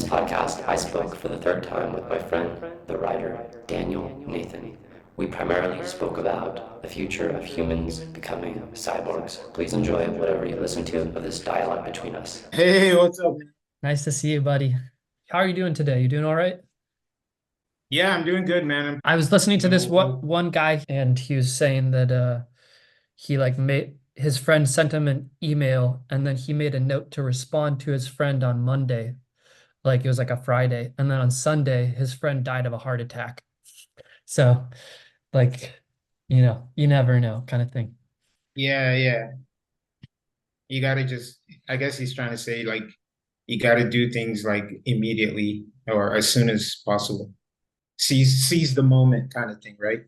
podcast, I spoke for the third time with my friend, the writer Daniel Nathan. We primarily spoke about the future of humans becoming cyborgs. Please enjoy whatever you listen to of this dialogue between us. Hey, what's up, man? Nice to see you, buddy. How are you doing today? You doing all right? Yeah, I'm doing good, man. I was listening to this Well, one guy, and he was saying that he like made his friend sent him an email, and then he made a note to respond to his friend on Monday, like it was like a Friday, and then on Sunday his friend died of a heart attack. So like, you never know, kind of thing. yeah. You gotta just, I guess he's trying to say like you gotta do things like immediately or as soon as possible. Seize the moment kind of thing, right?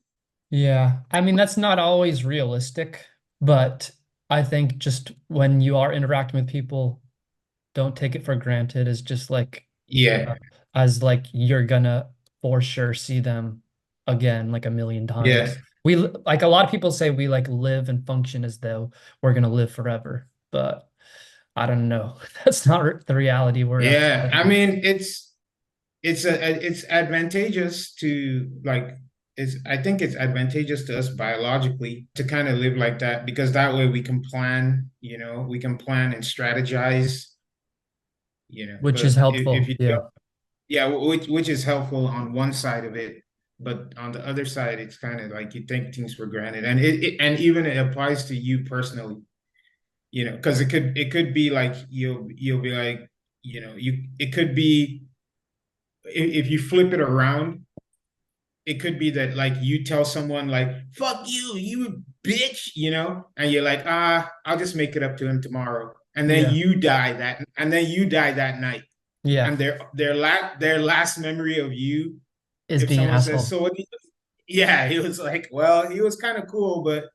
Yeah, I mean that's not always realistic, but I think just when you are interacting with people, don't take it for granted as just like Yeah, as like you're gonna for sure see them again like a million yeah, times. Like a lot of people say we like live and function as though we're gonna live forever, but I don't know. That's not the reality we're actually yeah. I living. mean, it's advantageous to like it's I think it's advantageous to us biologically to kind of live like that because that way we can plan, we can plan and strategize, Which is but if helpful. you Yeah. don't. Yeah, which is helpful on one side of it, but on the other side, it's kind of like you take things for granted, and and even it applies to you personally, because it could be like you'll be like, it could be if you flip it around, it could be that like you tell someone like "fuck you, you bitch," and you're like, I'll just make it up to him tomorrow, Yeah. and then you die that night, Yeah. and their last memory of you. Is If being an someone says, asshole. "So what?" Yeah, he was like, "Well, he was kind of cool, but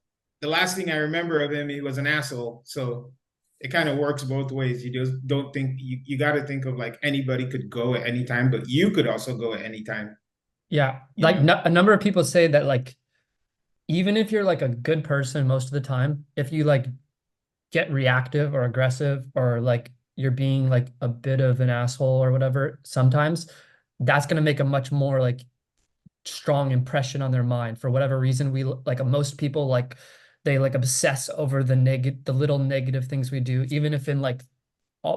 the last thing I remember of him, he was an asshole." So it kind of works both ways. You just don't think you got to think of like anybody could go at any time, but you could also go at any time. Yeah. You Like know? no, a number of people say that like even if you're like a good person most of the time, if you like get reactive or aggressive or like you're being like a bit of an asshole or whatever, sometimes that's going to make a much more like strong impression on their mind for whatever reason. We like most people like they like obsess over the little negative things we do, even if in like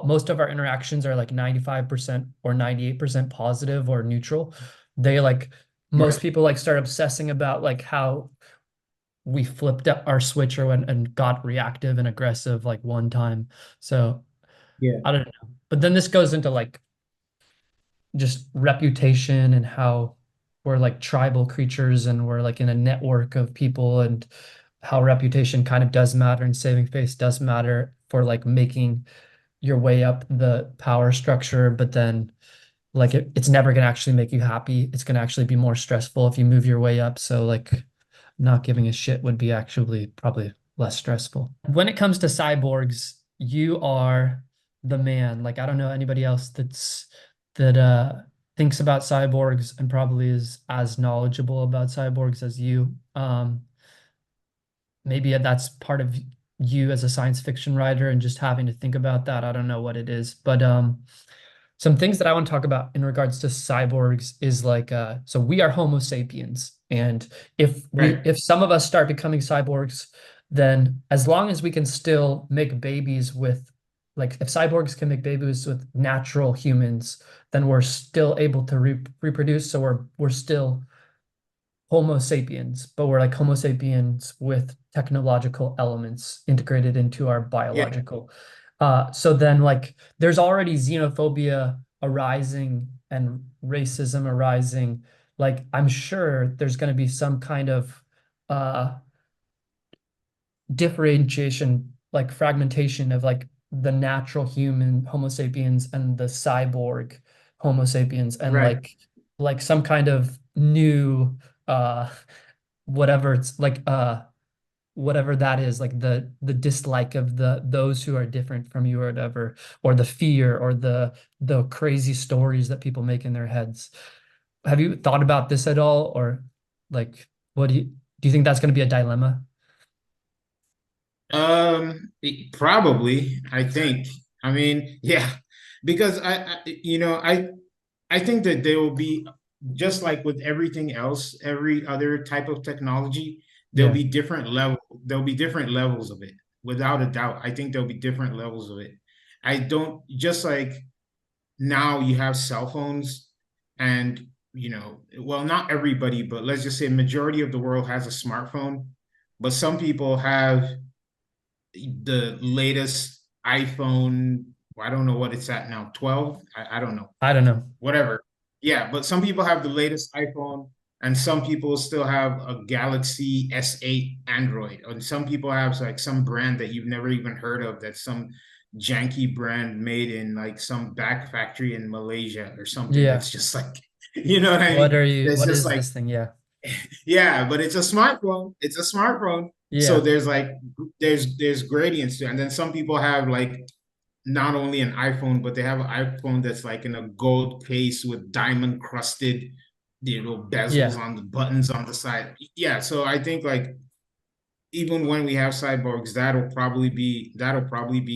most of our interactions are like 95% or 98% positive or neutral. They like most Right. people like start obsessing about like how we flipped up our switch or and got reactive and aggressive like one time. So Yeah. I don't know. But then this goes into like just reputation and how we're like tribal creatures and we're like in a network of people and how reputation kind of does matter and saving face does matter for like making your way up the power structure, but then like it's never going to actually make you happy. It's going to actually be more stressful if you move your way up. So like not giving a shit would be actually probably less stressful. When it comes to cyborgs, you are the man. Like I don't know anybody else that thinks about cyborgs and probably is as knowledgeable about cyborgs as you. Maybe that's part of you as a science fiction writer and just having to think about that. I don't know what it is, but some things that I want to talk about in regards to cyborgs is like so we are Homo sapiens, and Right. if some of us start becoming cyborgs, then as long as we can still make babies with like if cyborgs can make babies with natural humans, then we're still able to reproduce. So we're still Homo sapiens, but we're like Homo sapiens with technological elements integrated into our Yeah. biological. So then, like, there's already xenophobia arising and racism arising. Like, I'm sure there's going to be some kind of uh, differentiation, like fragmentation of like the natural human Homo sapiens and the cyborg Homo sapiens, and Right. like some kind of new uh whatever it's like whatever that is like the dislike of those who are different from you or whatever or the fear or the crazy stories that people make in their heads. Have you thought about this at all or like what do you think that's going to be a dilemma? Probably, I think. I mean, yeah, because I I think that there will be, just like with everything else, every other type of technology, there'll Yeah. be different level, there'll be different levels of it, without a doubt. I think there'll be different levels of it. I don't, just like now you have cell phones, and well, not everybody, but let's just say majority of the world has a smartphone, but some people have the latest iPhone. I don't know what it's at now, 12. I don't know, I don't know. whatever. Yeah, but some people have the latest iPhone, and some people still have a Galaxy S8 Android, and some people have like some brand that you've never even heard of, that's some janky brand made in like some back factory in Malaysia or something, Yeah. that's just like, you know what I mean? That's What just is like, this thing? Yeah. yeah, but it's a smartphone. It's a smartphone. So Yeah. there's like, there's gradients to it. And then some people have like not only an iPhone, but they have an iPhone that's like in a gold case with diamond crusted, bezels Yeah. on the buttons on the side. Yeah, so I think like even when we have cyborgs, that'll probably be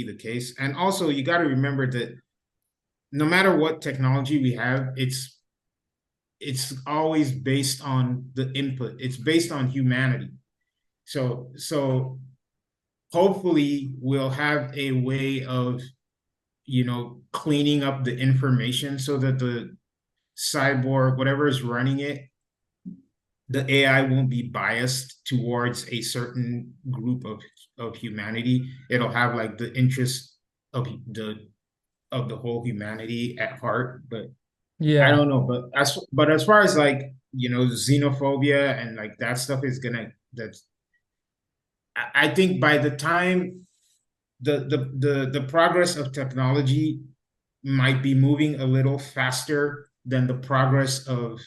the case. And also you got to remember that no matter what technology we have, it's always based on the input. It's based on humanity. So hopefully we'll have a way of cleaning up the information so that the cyborg, whatever is running it, the AI won't be biased towards a certain group of humanity. It'll have like the interest of the whole humanity at heart. But I Yeah. don't know. But as far as like xenophobia and like that stuff is gonna that's I think by the time the progress of technology might be moving a little faster than the progress of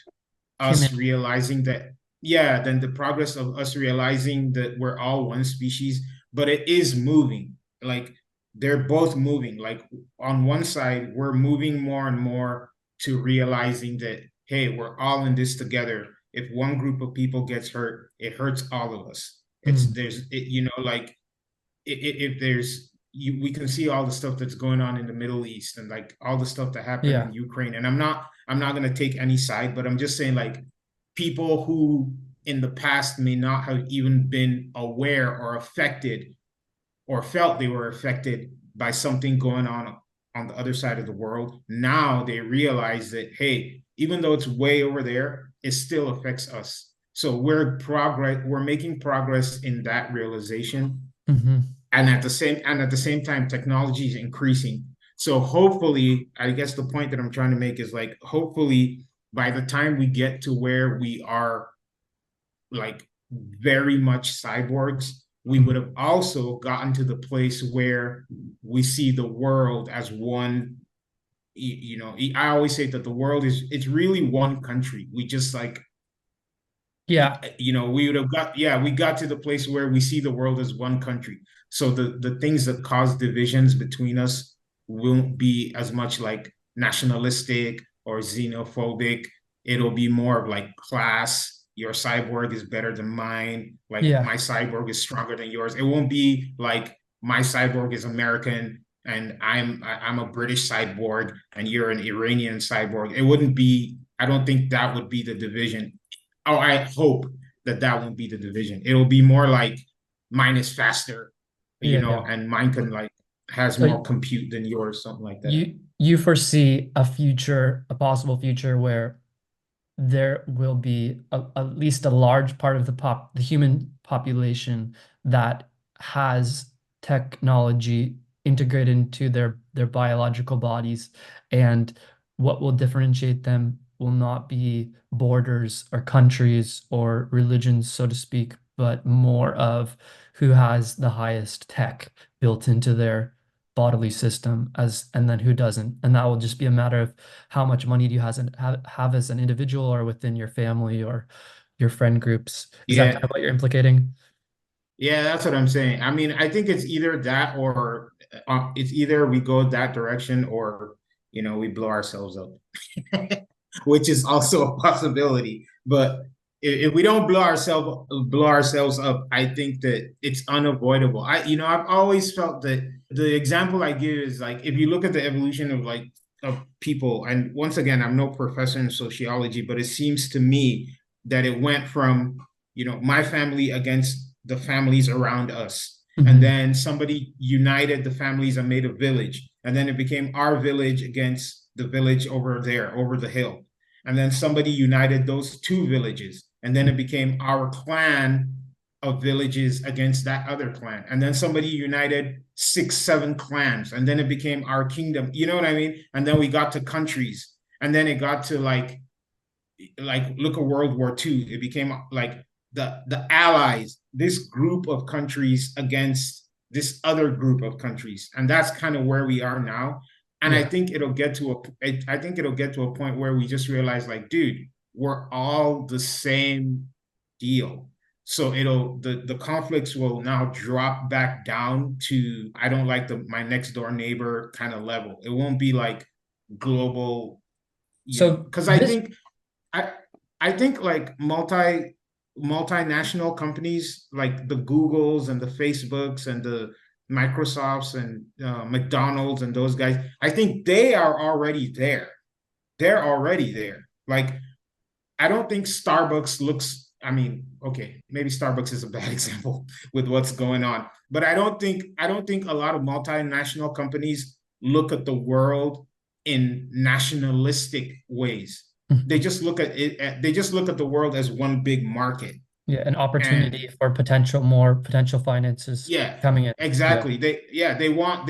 us Humanity. realizing that, yeah, than the progress of us realizing that we're all one species, but it is moving. Like they're both moving. Like on one side, we're moving more and more to realizing that, hey, we're all in this together. If one group of people gets hurt, it hurts all of us. It's Mm. there's it, like if there's we can see all the stuff that's going on in the Middle East and like all the stuff that happened Yeah. in Ukraine. And I'm not going to take any side, but I'm just saying like people who in the past may not have even been aware or affected or felt they were affected by something going on the other side of the world. Now they realize that, hey, even though it's way over there, it still affects us. So we're making progress in that realization. Hmm. And at the same time, technology is increasing. So hopefully, I guess the point that I'm trying to make is like, hopefully by the time we get to where we are like very much cyborgs, we would have also gotten to the place where we see the world as one. I always say that the world it's really one country. We just like, Yeah. we would have got, yeah, we got to the place where we see the world as one country. So the things that cause divisions between us won't be as much like nationalistic or xenophobic. It'll be more of like class. Your cyborg is better than mine. Like Yeah. my cyborg is stronger than yours. It won't be like my cyborg is American and I'm a British cyborg and you're an Iranian cyborg. It wouldn't be. I don't think that would be the division. Oh, I hope that won't be the division. It'll be more like mine is faster, Yeah. Yeah. and mine can like has So more compute than yours, something like that. you foresee a possible future where there will be at least a large part of the human population that has technology integrated into their biological bodies, and what will differentiate them will not be borders or countries or religions, so to speak, but more of who has the highest tech built into their bodily system and then who doesn't. And that will just be a matter of how much money do you have as an individual or within your family or your friend groups. Is that kind Yeah, of what you're implicating? yeah, that's what I'm saying. I mean, I think it's either that or it's either we go that direction or we blow ourselves up, which is also a possibility. But if we don't blow ourselves up, I think that it's unavoidable. I've always felt that the example I give is like if you look at the evolution of like of people, and once again, I'm no professor in sociology, but it seems to me that it went from, my family against the families around us. And Hmm. then somebody united the families and made a village. And then it became our village against the village over there, over the hill. And then somebody united those two villages. And then it became our clan of villages against that other clan. And then somebody united six, seven clans. And then it became our kingdom. You know what I mean? And then we got to countries. And then it got to like look at World War II. It became like the allies, this group of countries against this other group of countries, and that's kind of where we are now. And I Yeah. think it'll get to I think it'll get to a point where we just realize, like, dude, we're all the same deal. So the conflicts will now drop back down to, I don't like my next door neighbor kind of level. It won't be like global, So because this, I I think like multinational companies like the Googles and the Facebooks and the Microsofts and McDonald's and those guys, I think they are already there. They're already there. Like, I don't think Starbucks looks, I mean, okay, maybe Starbucks is a bad example with what's going on, but I don't think a lot of multinational companies look at the world in nationalistic ways. They just look at it, they just look at the world as one big market. yeah, an And opportunity for more potential finances yeah, coming in. Yeah. exactly. They want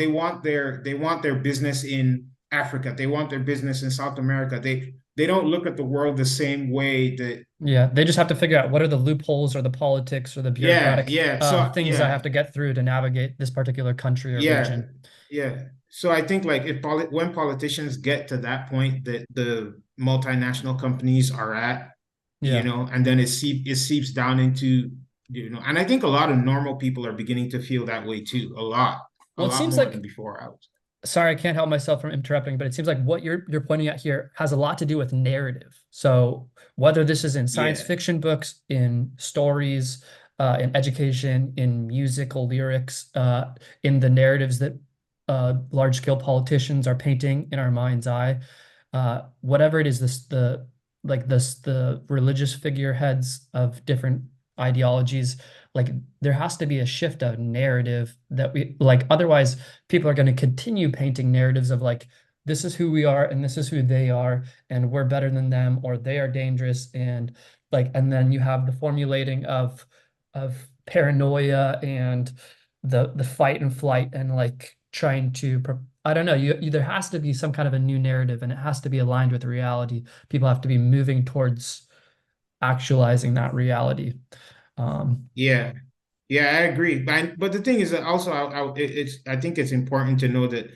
their business in Africa. They want their business in South America. They don't look at the world the same way that. Yeah, they just have to figure out what are the loopholes or the politics or the Yeah, bureaucratic yeah. So things I have yeah, to get through to navigate this particular country or yeah, region. yeah. So I think like when politicians get to that point that the multinational companies are at, Yeah. and then it seeps down into, and I think a lot of normal people are beginning to feel that way too, a Well, it lot seems more than like, before. Out. sorry, I can't help myself from interrupting, but it seems like what you're pointing at here has a lot to do with narrative. So whether this is in science Yeah, fiction books, in stories, in education, in musical lyrics, in the narratives that large scale politicians are painting in our mind's eye, whatever it is, the religious figureheads of different ideologies, like there has to be a shift of narrative that we like. Otherwise, people are going to continue painting narratives of like this is who we are and this is who they are and we're better than them or they are dangerous and like and then you have the formulating of paranoia and the fight and flight and like trying to I don't know, there has to be some kind of a new narrative and it has to be aligned with reality. People have to be moving towards actualizing that reality. Um, yeah, yeah. I agree. But the thing is that also, I think it's important to know that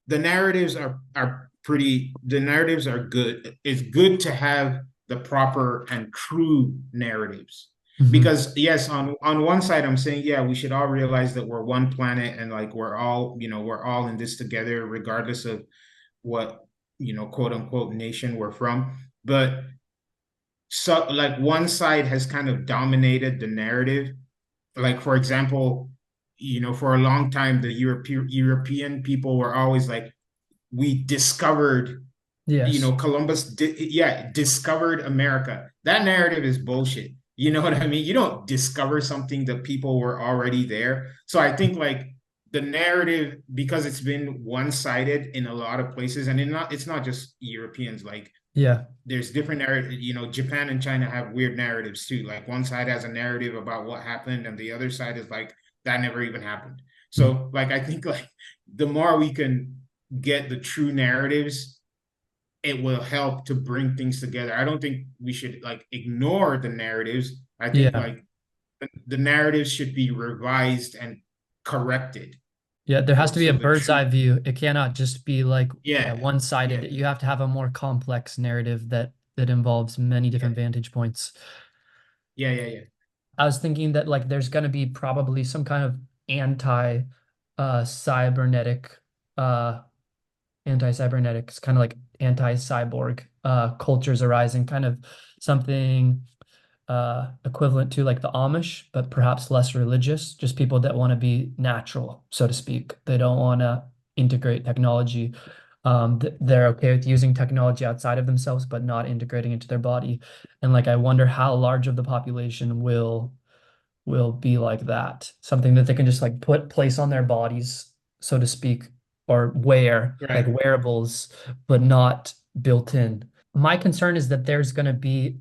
the narratives the narratives are good. It's good to have the proper and true narratives. mhm. Because yes, on one side I'm saying, yeah, we should all realize that we're one planet and like we're all in this together, regardless of what, quote unquote nation we're from. But so like one side has kind of dominated the narrative. Like, for example, for a long time the European people were always like, we discovered, Yes. Columbus discovered America. That narrative is bullshit. You know what I mean? You don't discover something that people were already there. So I think like the narrative, because it's been one-sided in a lot of places, and it's not just Europeans. Like, Yeah. there's different narrative. Japan and China have weird narratives too. Like, one side has a narrative about what happened, and the other side is like, that never even happened. Mhm. So like, I think like the more we can get the true narratives, it will help to bring things together. I don't think we should like ignore the narratives. I think Yeah. like the narratives should be revised and corrected Yeah, there has to be a so the bird's truth. eye view. It cannot just be like Yeah, one-sided. yeah, You have to have a more complex narrative that involves many yeah, different vantage points. yeah, yeah, yeah. I was thinking that like there's going to be probably some kind of anti cybernetic uh anti-cybernetics, kind of like anti-cyborg cultures arising, kind of something equivalent to like the Amish, but perhaps less religious, just people that want to be natural, so to speak. They don't want to integrate technology. They're okay with using technology outside of themselves, but not integrating into their body. And like, I wonder how large of the population will be like that. Something that they can just like put place on their bodies, so to speak, or wear, like Right. wearables, but not built in. My concern is that there's going to be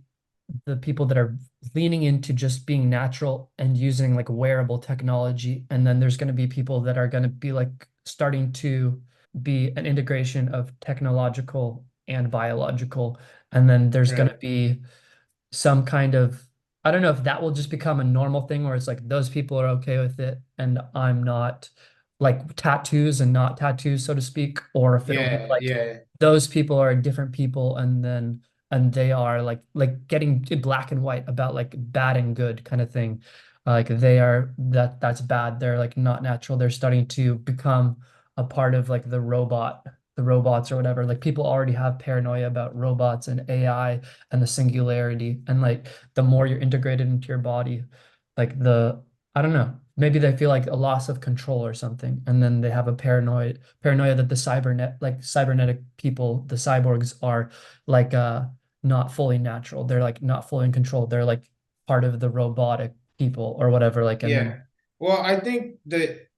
the people that are leaning into just being natural and using like wearable technology. And then there's going to be people that are going to be like starting to be an integration of technological and biological. And then there's going to Right. be some kind of, I don't know if that will just become a normal thing where it's like those people are okay with it and I'm not, like tattoos and not tattoos, so to speak, or if it'll be Yeah. like Yeah. those people are different people and then and they are like getting black and white about like bad and good kind of thing. Like they are that's bad. They're like not natural. They're starting to become a part of like the robots or whatever. Like people already have paranoia about robots and AI and the singularity. And like the more you're integrated into your body, like I don't know, maybe they feel like a loss of control or something. And then they have a paranoia that the cybernetic people, the cyborgs are like not fully natural. They're like not fully in control. They're like part of the robotic people or whatever. Like and then Yeah. Well, I think that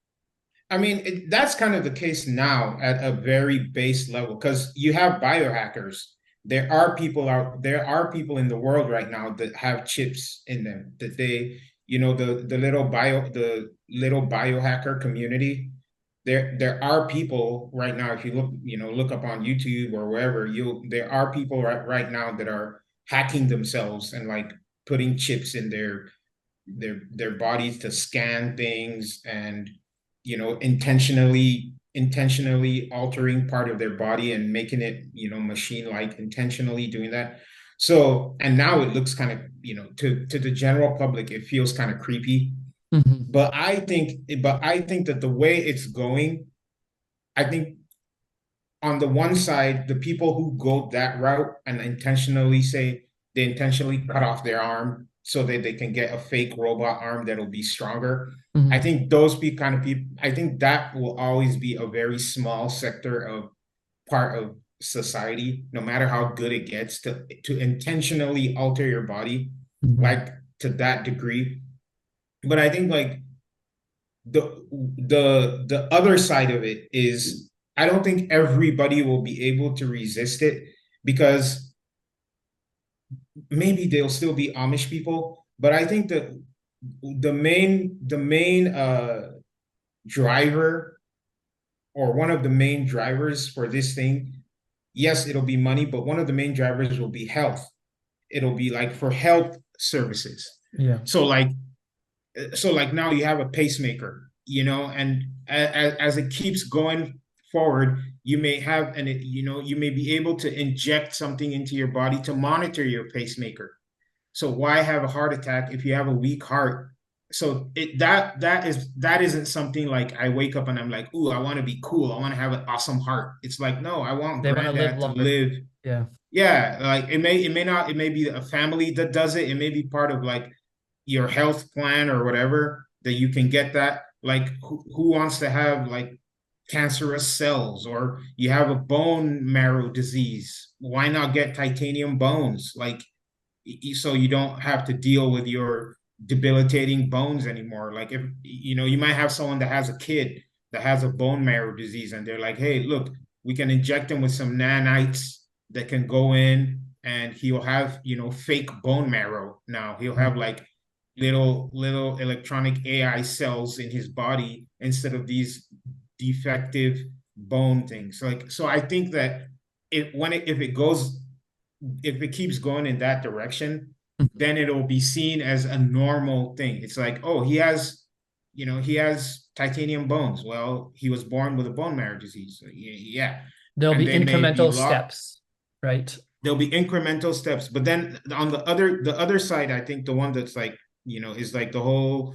I mean, that's kind of the case now at a very base level because you have biohackers. There are people in the world right now that have chips in them that they, the little biohacker community. There are people right now, if you look up on YouTube or wherever, there are people right now that are hacking themselves and like putting chips in their bodies to scan things and intentionally altering part of their body and making it machine like, intentionally doing that. So, and now it looks kind of, to the general public it feels kind of creepy, Mhm. but I think that the way it's going, I think on the one side, the people who go that route and they intentionally cut off their arm so that they can get a fake robot arm that'll be stronger. I Mhm. think kind of people, I think that will always be a very small sector of part of society, no matter how good it gets to intentionally alter your body, Mhm. like to that degree. But I think like the other side of it is I don't think everybody will be able to resist it because maybe they'll still be Amish people, but I think that the main driver, or one of the main drivers for this thing, yes, it'll be money, but one of the main drivers will be health. It'll be like for health services. Yeah. So like now you have a pacemaker, and as it keeps going forward, you may have, you may be able to inject something into your body to monitor your pacemaker. So why have a heart attack if you have a weak heart? So that isn't something like I wake up and I'm like, ooh, I want to be cool, I want to have an awesome heart. It's like, no, I want They want to live granddad to longer. live. Yeah. Yeah, like it may be a family that does it. It may be part of like your health plan or whatever that you can get that. Like who wants to have like cancerous cells, or you have a bone marrow disease? Why not get titanium bones? Like so you don't have to deal with your debilitating bones anymore. Like if you might have someone that has a kid that has a bone marrow disease and they're like, hey, look, we can inject him with some nanites that can go in and he'll have, fake bone marrow. Now he'll have Mhm. like little electronic AI cells in his body instead of these defective bone things. Like, so I think that if it keeps going in that direction, Mhm. then it'll be seen as a normal thing. It's like, oh, he has titanium bones. Well, he was born with a bone marrow disease. Yeah. There'll And be they may be incremental lot steps, right? there'll be incremental steps. But then on the other side, I think the one that's like, is like the whole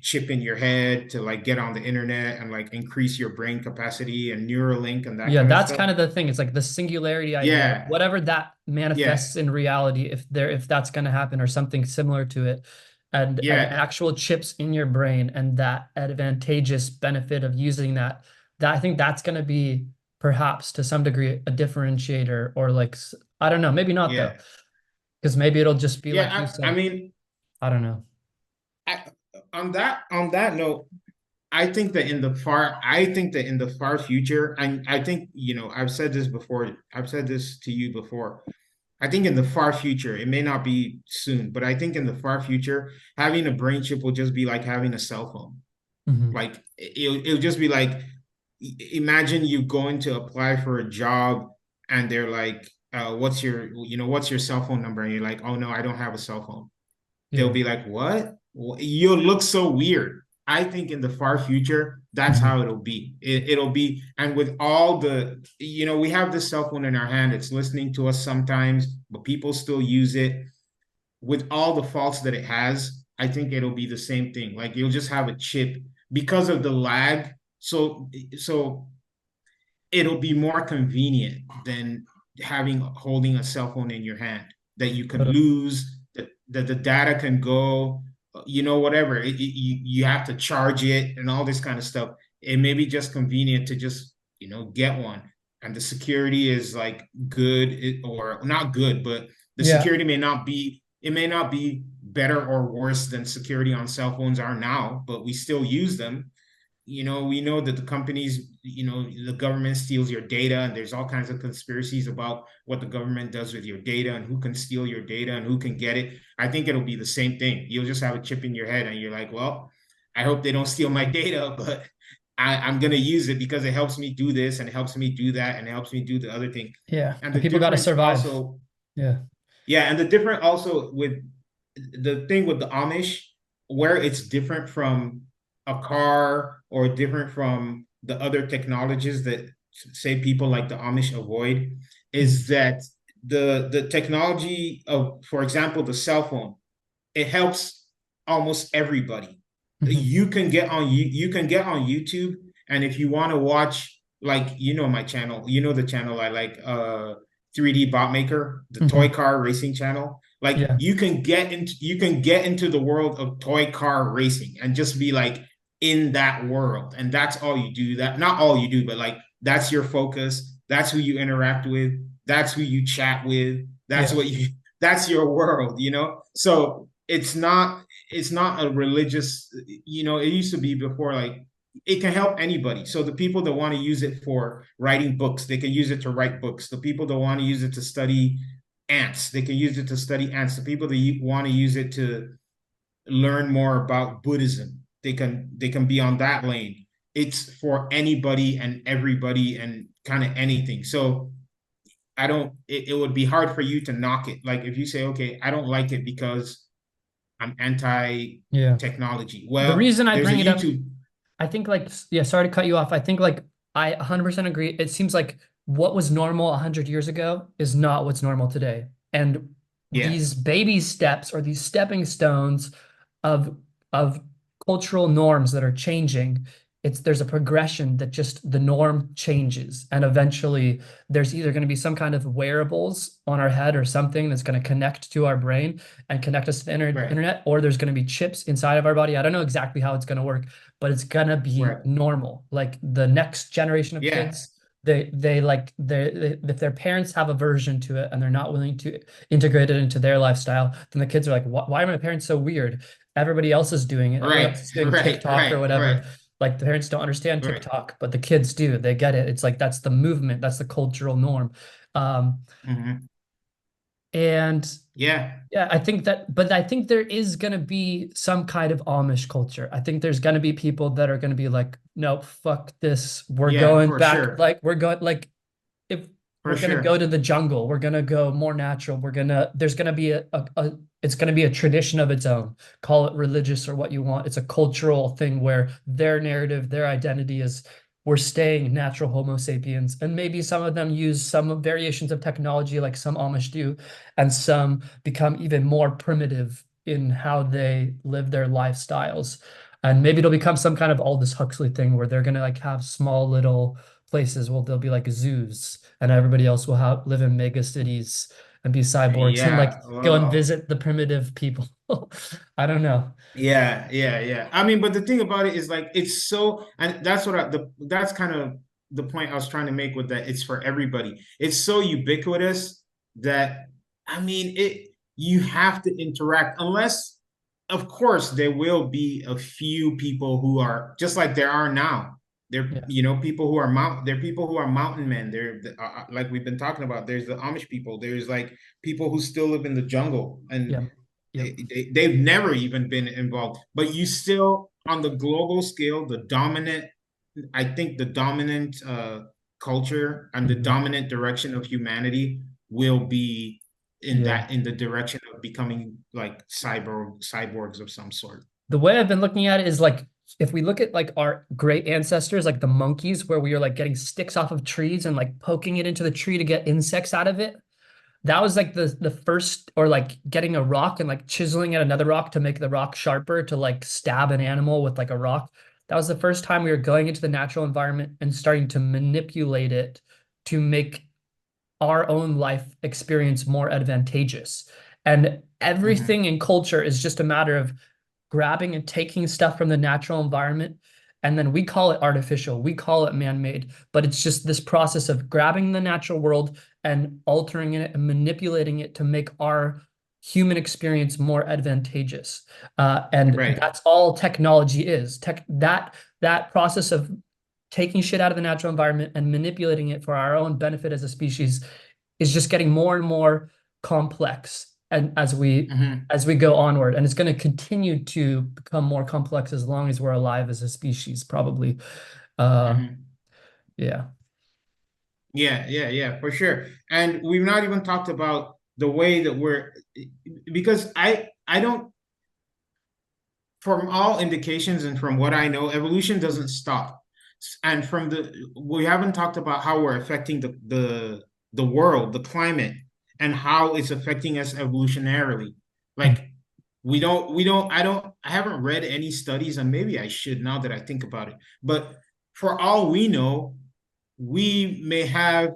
chip in your head to like get on the internet and like increase your brain capacity and Neuralink and that Yeah, kind of that's stuff. kind of the thing. It's like the singularity idea, Yeah. whatever that Yeah. manifests in reality, if that's going to happen or something similar to it, and Yeah. actual chips in your brain and that advantageous benefit of using that, I think that's going to be perhaps to some degree a differentiator or like I don't know, maybe not though, Yeah. because maybe it'll just be like you Yeah, I said. mean, I don't know. I, on that note, I think that in the far future, and I think, I've said this before, I've said this to you before. I think in the far future, it may not be soon, but I think in the far future, having a brain chip will just be like having a cell phone. Hmm. Like it'll just be like, imagine you going to apply for a job and they're like, what's your cell phone number? And you're like, oh no, I don't have a cell phone. They'll Yeah. be like, what? You'll look so weird. I think in the far future, that's Hmm. how it'll be. It'll be, and with all the, we have this cell phone in our hand. It's listening to us sometimes, but people still use it. With all the faults that it has, I think it'll be the same thing. Like you'll just have a chip because of the lag. So it'll be more convenient than having holding a cell phone in your hand that you can Totally. lose, that the data can go, whatever. You have to charge it and all this kind of stuff. It may be just convenient to just, get one. And the security is like good, or not good, but the Yeah. security may not be better or worse than security on cell phones are now, but we still use them. We know that the companies, the government steals your data, and there's all kinds of conspiracies about what the government does with your data and who can steal your data and who can get it. I think it'll be the same thing. You'll just have a chip in your head and you're like, well, I hope they don't steal my data, but I'm going to use it because it helps me do this and it helps me do that and it helps me do the other thing. Yeah. And And the people got to difference survive. also, Yeah. yeah, and the different also with the thing with the Amish, where it's different from a car or different from the other technologies that say people like the Amish avoid, Mhm. is that the technology of, for example, the cell phone, it helps almost everybody. Mhm. You can get on YouTube, and if you want to watch, like, my channel, the channel I like, 3D Bot Maker, the toy Mhm. car racing channel. Like Yeah. you can get into the world of toy car racing and just be like in that world, and that's all you do. That not all you do, but like that's your focus. That's who you interact with. That's who you chat with. That's Yeah. what you. That's your world. So it's not a religious. It used to be before, like it can help anybody. So the people that want to use it for writing books, they can use it to write books. The people that want to use it to study ants, they can use it to study ants. The people that want to use it to learn more about Buddhism, they can be on that lane. It's for anybody and everybody and kind of anything. So I don't. It would be hard for you to knock it. Like if you say, okay, I don't like it because I'm anti Yeah. technology. The Well, reason I there's a bring it up, YouTube. I think like yeah, sorry to cut you off. I think like I 100% agree. It seems like what was normal 100 years ago is not what's normal today. And Yeah, these baby steps or these stepping stones of of cultural norms that are changing, there's a progression that just the norm changes. And eventually there's either going to be some kind of wearables on our head or something that's going to connect to our brain and connect us to the right, internet, or there's going to be chips inside of our body. I don't know exactly how it's going to work, but it's gonna be right. normal. Like the next generation of Yeah, kids, they if their parents have aversion to it and they're not willing to integrate it into their lifestyle, then the kids are like, why are my parents so weird? Everybody else is doing it. Everybody else right, is doing right, TikTok or right, whatever. right, Like the parents don't understand right. TikTok, but the kids do. They get it. It's like that's the movement, that's the cultural norm. Um, Hmm. and Yeah, yeah, I think that, but I think there is going to be some kind of Amish culture. I think there's going to be people that are going to be like, no, fuck this. We're yeah, going for back. sure, Like, we're going, like, if for we're going to go sure. to the jungle, we're going to go more natural. There's going to be it's going to be a tradition of its own. Call it religious or what you want. It's a cultural thing where their narrative, their identity is we're staying natural Homo sapiens. And maybe some of them use some variations of technology like some Amish do, and some become even more primitive in how they live their lifestyles. And maybe it'll become some kind of Aldous Huxley thing where they're gonna like have small little places where they'll be like zoos, and everybody else will live in mega cities and be cyborgs and like Yeah, go and well, visit the primitive people. I don't know. yeah, yeah, yeah. I mean, but the thing about it is like it's so, and that's what that's kind of the point I was trying to make with that, it's for everybody. It's so ubiquitous that, I mean, you have to interact, unless, of course, there will be a few people who are just like there are now. There, Yeah. people who are there are people who are mountain men. Like we've been talking about. There's the Amish people. There's like people who still live in the jungle, and Yep. Yep. they've never even been involved. But you still, on the global scale, I think the dominant culture and the Mhm. dominant direction of humanity will be Yeah. in the direction of becoming like cyborgs of some sort. The way I've been looking at it is like if we look at like our great ancestors, like the monkeys, where we are like getting sticks off of trees and like poking it into the tree to get insects out of it. That was like the first, or like getting a rock and like chiseling at another rock to make the rock sharper to like stab an animal with like a rock. That was the first time we were going into the natural environment and starting to manipulate it to make our own life experience more advantageous. And Mhm. everything in culture is just a matter of grabbing and taking stuff from the natural environment. And then we call it artificial, we call it man-made, but it's just this process of grabbing the natural world and altering it and manipulating it to make our human experience more advantageous. And Right. that's all technology is. That process of taking shit out of the natural environment and manipulating it for our own benefit as a species is just getting more and more complex, and Mhm. as we go onward, and it's going to continue to become more complex as long as we're alive as a species, probably. uh Mhm. yeah. Yeah, for sure. And we've not even talked about the way that because I don't, from all indications and from what I know, evolution doesn't stop. And we haven't talked about how we're affecting the world, the climate, and how it's affecting us evolutionarily. Like I haven't read any studies, and maybe I should now that I think about it. But for all we know, we may have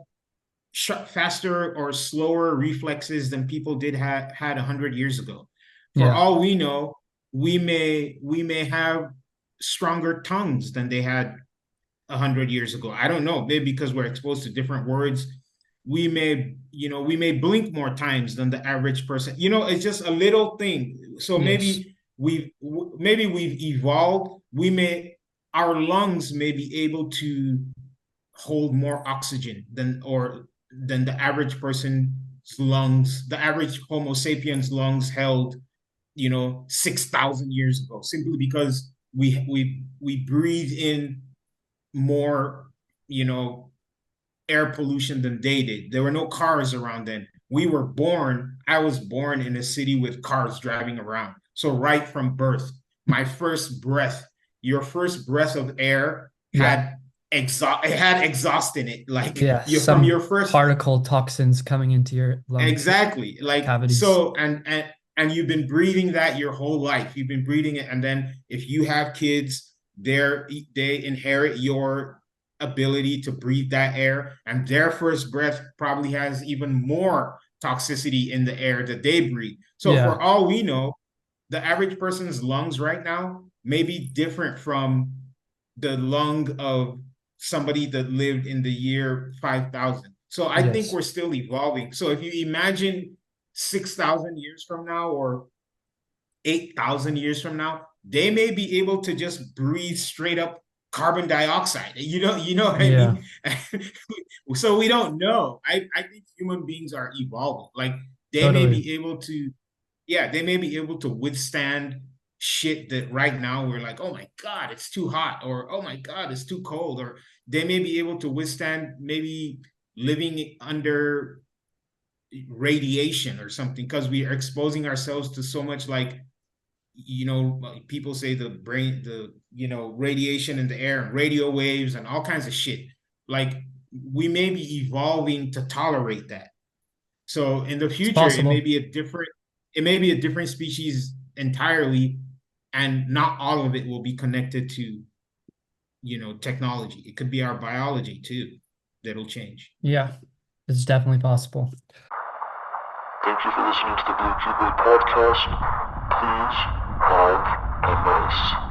faster or slower reflexes than people did had 100 years ago. For Yeah. all we know, we may have stronger tongues than they had 100 years ago. I don't know, maybe because we're exposed to different words. We may blink more times than the average person. It's just a little thing. So Yes. maybe we've evolved. Our lungs may be able to hold more oxygen than the average person's lungs, the average Homo sapiens lungs held, 6,000 years ago, simply because we breathe in more, you know, air pollution than they did. There were no cars around then. I was born in a city with cars driving around. So right from birth, my first breath, your first breath of air Yeah. had exhaust in it. Like Yeah, you're from your some first. particle toxins coming into your lung Exactly. Like cavities. so, and you've been breathing that your whole life. You've been breathing it, and then if you have kids, they inherit your ability to breathe that air, and their first breath probably has even more toxicity in the air that they breathe. So Yeah. for all we know, the average person's lungs right now may be different from the lung of somebody that lived in the year 5,000. So I think Yes. we're still evolving. So if you imagine 6,000 years from now or 8,000 years from now, they may be able to just breathe straight up carbon dioxide. You know what I Yeah, mean? So we don't know. I think human beings are evolving. Like they may totally. be able to, yeah, they may be able to withstand shit that right now we're like, oh my God, it's too hot, or oh my God, it's too cold, or they may be able to withstand maybe living under radiation or something because we are exposing ourselves to so much, like, people say the brain, radiation in the air and radio waves and all kinds of shit. Like we may be evolving to tolerate that. So in the It's future, possible. it may be a different species entirely, and not all of it will be connected to, technology. It could be our biology too that'll change. Yeah, it's definitely possible. Thank you for listening to the Blue Cuban podcast. Please have a nice